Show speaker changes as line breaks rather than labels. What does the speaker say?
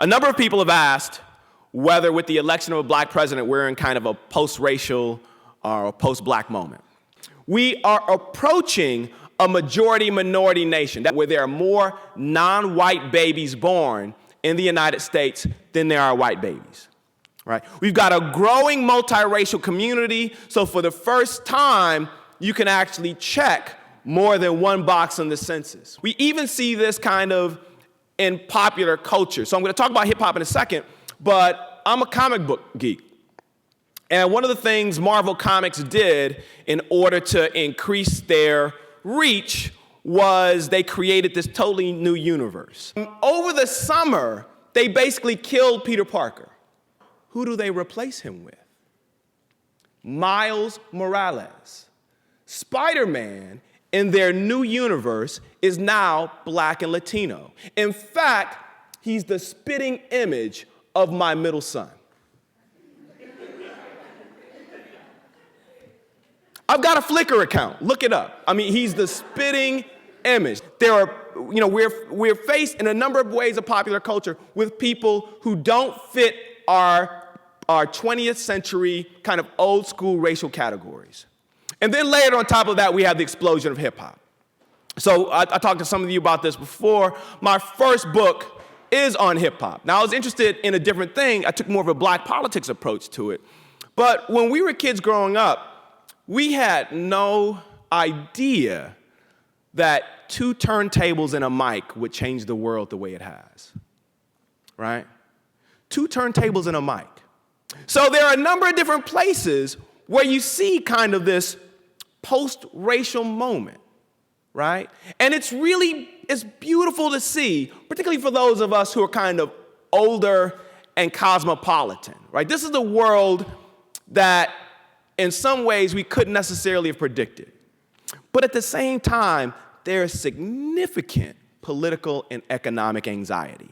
A number of people have asked whether with the election of a black president, we're in kind of a post-racial or a post-black moment. We are approaching a majority-minority nation where there are more non-white babies born in the United States than there are white babies, right? We've got a growing multiracial community, so for the first time, you can actually check more than one box on the census. We even see this kind of in popular culture. So I'm going to talk about hip-hop in a second, but I'm a comic book geek. And one of the things Marvel Comics did in order to increase their reach was they created this totally new universe. Over the summer, they basically killed Peter Parker. Who do they replace him with? Miles Morales. Spider-Man in their new universe is now black and Latino. In fact, he's the spitting image of my middle son. I've got a Flickr account, look it up. I mean, he's the spitting image. There are, we're faced in a number of ways of popular culture with people who don't fit our 20th century kind of old school racial categories. And then layered on top of that, we have the explosion of hip hop. So I talked to some of you about this before. My first book is on hip hop. Now I was interested in a different thing. I took more of a black politics approach to it. But when we were kids growing up, we had no idea that 2 turntables and a mic would change the world the way it has, right? 2 turntables and a mic. So there are a number of different places where you see kind of this post-racial moment, right? And it's beautiful to see, particularly for those of us who are kind of older and cosmopolitan, right? This is a world that in some ways we couldn't necessarily have predicted. But at the same time, there is significant political and economic anxiety.